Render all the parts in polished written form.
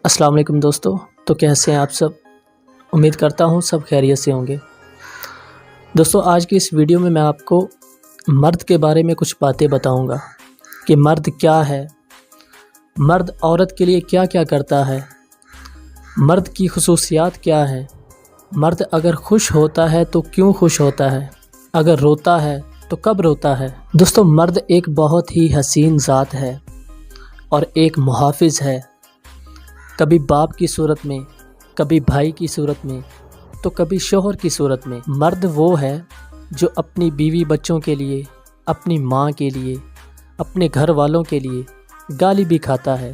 السلام علیکم دوستو، تو کیسے ہیں آپ سب؟ امید کرتا ہوں سب خیریت سے ہوں گے۔ دوستو آج کی اس ویڈیو میں آپ کو مرد کے بارے میں کچھ باتیں بتاؤں گا کہ مرد کیا ہے، مرد عورت کے لیے کیا کیا کرتا ہے، مرد کی خصوصیات کیا ہے، مرد اگر خوش ہوتا ہے تو کیوں خوش ہوتا ہے، اگر روتا ہے تو کب روتا ہے۔ دوستو مرد ایک بہت ہی حسین ذات ہے اور ایک محافظ ہے، کبھی باپ کی صورت میں، کبھی بھائی کی صورت میں، تو کبھی شوہر کی صورت میں۔ مرد وہ ہے جو اپنی بیوی بچوں کے لیے، اپنی ماں کے لیے، اپنے گھر والوں کے لیے گالی بھی کھاتا ہے،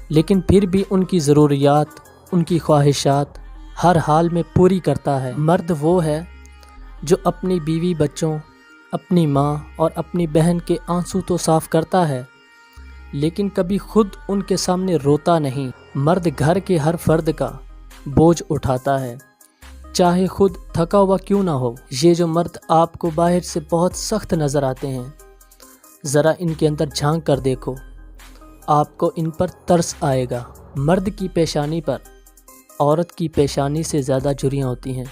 لیکن پھر بھی ان کی ضروریات، ان کی خواہشات ہر حال میں پوری کرتا ہے۔ مرد وہ ہے جو اپنی بیوی بچوں، اپنی ماں اور اپنی بہن کے آنسو تو صاف کرتا ہے، لیکن کبھی خود ان کے سامنے روتا نہیں۔ مرد گھر کے ہر فرد کا بوجھ اٹھاتا ہے، چاہے خود تھکا ہوا کیوں نہ ہو۔ یہ جو مرد آپ کو باہر سے بہت سخت نظر آتے ہیں، ذرا ان کے اندر جھانک کر دیکھو، آپ کو ان پر ترس آئے گا۔ مرد کی پیشانی پر عورت کی پیشانی سے زیادہ جھریاں ہوتی ہیں،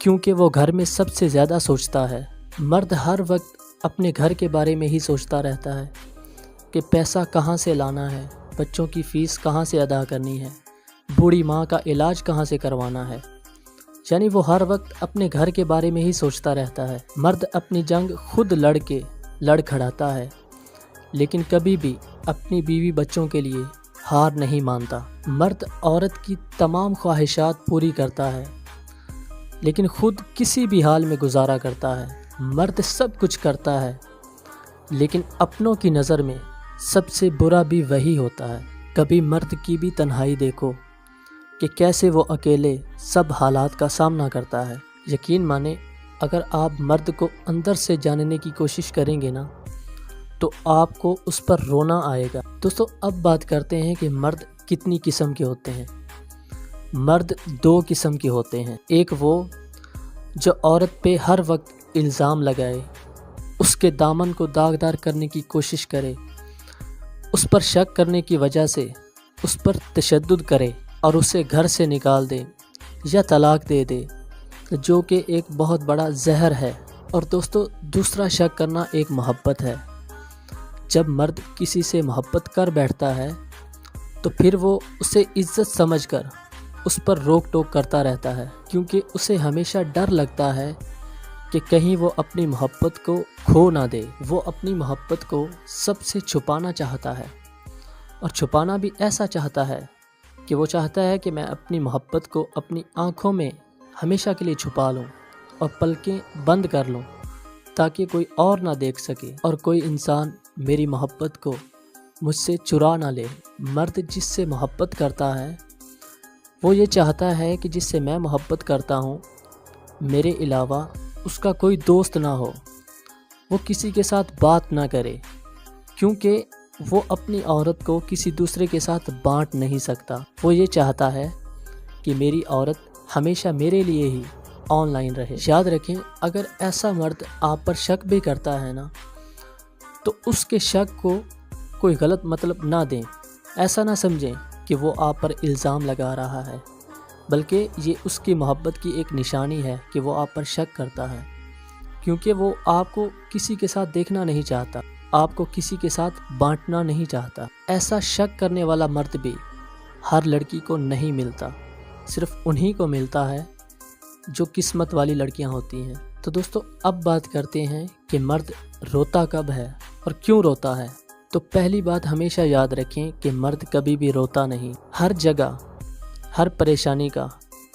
کیونکہ وہ گھر میں سب سے زیادہ سوچتا ہے۔ مرد ہر وقت اپنے گھر کے بارے میں ہی سوچتا رہتا ہے کہ پیسہ کہاں سے لانا ہے، بچوں کی فیس کہاں سے ادا کرنی ہے، بوڑھی ماں کا علاج کہاں سے کروانا ہے، یعنی وہ ہر وقت اپنے گھر کے بارے میں ہی سوچتا رہتا ہے۔ مرد اپنی جنگ خود لڑ کھڑاتا ہے، لیکن کبھی بھی اپنی بیوی بچوں کے لیے ہار نہیں مانتا۔ مرد عورت کی تمام خواہشات پوری کرتا ہے، لیکن خود کسی بھی حال میں گزارا کرتا ہے۔ مرد سب کچھ کرتا ہے، لیکن اپنوں کی نظر میں سب سے برا بھی وہی ہوتا ہے۔ کبھی مرد کی بھی تنہائی دیکھو کہ کیسے وہ اکیلے سب حالات کا سامنا کرتا ہے۔ یقین مانیں، اگر آپ مرد کو اندر سے جاننے کی کوشش کریں گے نا، تو آپ کو اس پر رونا آئے گا۔ دوستو اب بات کرتے ہیں کہ مرد کتنی قسم کے ہوتے ہیں۔ مرد دو قسم کے ہوتے ہیں، ایک وہ جو عورت پہ ہر وقت الزام لگائے، اس کے دامن کو داغدار کرنے کی کوشش کرے، اس پر شک کرنے کی وجہ سے اس پر تشدد کرے اور اسے گھر سے نکال دے یا طلاق دے دے، جو کہ ایک بہت بڑا زہر ہے۔ اور دوستو دوسرا شک کرنا ایک محبت ہے۔ جب مرد کسی سے محبت کر بیٹھتا ہے تو پھر وہ اسے عزت سمجھ کر اس پر روک ٹوک کرتا رہتا ہے، کیونکہ اسے ہمیشہ ڈر لگتا ہے کہ کہیں وہ اپنی محبت کو کھو نہ دے۔ وہ اپنی محبت کو سب سے چھپانا چاہتا ہے، اور چھپانا بھی ایسا چاہتا ہے کہ وہ چاہتا ہے کہ میں اپنی محبت کو اپنی آنکھوں میں ہمیشہ کے لیے چھپا لوں اور پلکیں بند کر لوں، تاکہ کوئی اور نہ دیکھ سکے اور کوئی انسان میری محبت کو مجھ سے چرا نہ لے۔ مرد جس سے محبت کرتا ہے وہ یہ چاہتا ہے کہ جس سے میں محبت کرتا ہوں میرے علاوہ اس کا کوئی دوست نہ ہو، وہ کسی کے ساتھ بات نہ کرے، کیونکہ وہ اپنی عورت کو کسی دوسرے کے ساتھ بانٹ نہیں سکتا۔ وہ یہ چاہتا ہے کہ میری عورت ہمیشہ میرے لیے ہی آن لائن رہے۔ یاد رکھیں، اگر ایسا مرد آپ پر شک بھی کرتا ہے نا، تو اس کے شک کو کوئی غلط مطلب نہ دیں۔ ایسا نہ سمجھیں کہ وہ آپ پر الزام لگا رہا ہے، بلکہ یہ اس کی محبت کی ایک نشانی ہے کہ وہ آپ پر شک کرتا ہے، کیونکہ وہ آپ کو کسی کے ساتھ دیکھنا نہیں چاہتا، آپ کو کسی کے ساتھ بانٹنا نہیں چاہتا۔ ایسا شک کرنے والا مرد بھی ہر لڑکی کو نہیں ملتا، صرف انہی کو ملتا ہے جو قسمت والی لڑکیاں ہوتی ہیں۔ تو دوستو اب بات کرتے ہیں کہ مرد روتا کب ہے اور کیوں روتا ہے۔ تو پہلی بات ہمیشہ یاد رکھیں کہ مرد کبھی بھی روتا نہیں، ہر جگہ ہر پریشانی کا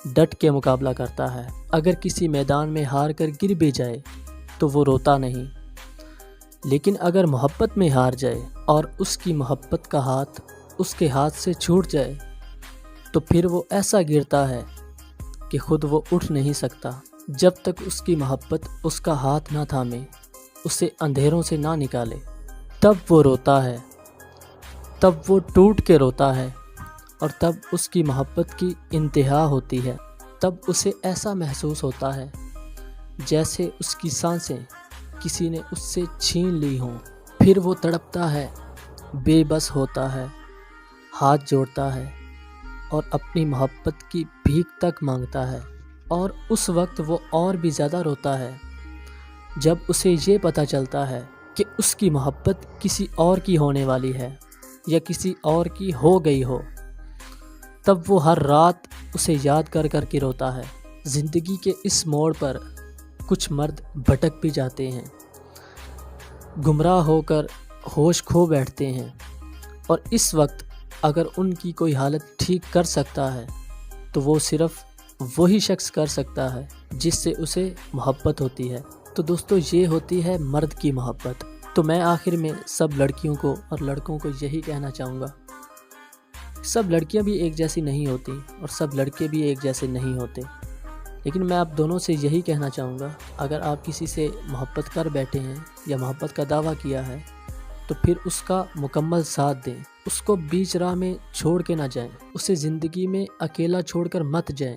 ڈٹ کے مقابلہ کرتا ہے۔ اگر کسی میدان میں ہار کر گر بھی جائے تو وہ روتا نہیں، لیکن اگر محبت میں ہار جائے اور اس کی محبت کا ہاتھ اس کے ہاتھ سے چھوٹ جائے تو پھر وہ ایسا گرتا ہے کہ خود وہ اٹھ نہیں سکتا۔ جب تک اس کی محبت اس کا ہاتھ نہ تھامے، اسے اندھیروں سے نہ نکالے، تب وہ روتا ہے، تب وہ ٹوٹ کے روتا ہے، اور تب اس کی محبت کی انتہا ہوتی ہے۔ تب اسے ایسا محسوس ہوتا ہے جیسے اس کی سانسیں کسی نے اس سے چھین لی ہوں۔ پھر وہ تڑپتا ہے، بے بس ہوتا ہے، ہاتھ جوڑتا ہے اور اپنی محبت کی بھیک تک مانگتا ہے، اور اس وقت وہ اور بھی زیادہ روتا ہے جب اسے یہ پتہ چلتا ہے کہ اس کی محبت کسی اور کی ہونے والی ہے یا کسی اور کی ہو گئی ہو۔ تب وہ ہر رات اسے یاد کر کر کے روتا ہے۔ زندگی کے اس موڑ پر کچھ مرد بھٹک بھی جاتے ہیں، گمراہ ہو کر ہوش کھو بیٹھتے ہیں، اور اس وقت اگر ان کی کوئی حالت ٹھیک کر سکتا ہے تو وہ صرف وہی شخص کر سکتا ہے جس سے اسے محبت ہوتی ہے۔ تو دوستو، یہ ہوتی ہے مرد کی محبت۔ تو میں آخر میں سب لڑکیوں کو اور لڑکوں کو یہی کہنا چاہوں گا، سب لڑکیاں بھی ایک جیسی نہیں ہوتی اور سب لڑکے بھی ایک جیسے نہیں ہوتے، لیکن میں آپ دونوں سے یہی کہنا چاہوں گا، اگر آپ کسی سے محبت کر بیٹھے ہیں یا محبت کا دعویٰ کیا ہے تو پھر اس کا مکمل ساتھ دیں، اس کو بیچ راہ میں چھوڑ کے نہ جائیں، اسے زندگی میں اکیلا چھوڑ کر مت جائیں،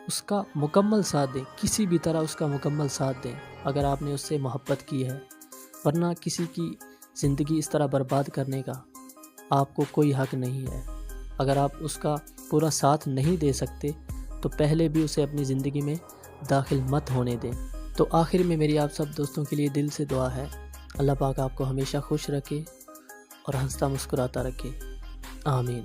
اس کا مکمل ساتھ دیں، کسی بھی طرح اس کا مکمل ساتھ دیں اگر آپ نے اس سے محبت کی ہے، ورنہ کسی کی زندگی اس طرح برباد کرنے کا آپ کو کوئی حق نہیں ہے۔ اگر آپ اس کا پورا ساتھ نہیں دے سکتے تو پہلے بھی اسے اپنی زندگی میں داخل مت ہونے دیں۔ تو آخر میں میری آپ سب دوستوں کے لیے دل سے دعا ہے، اللہ پاک آپ کو ہمیشہ خوش رکھے اور ہنستا مسکراتا رکھے، آمین۔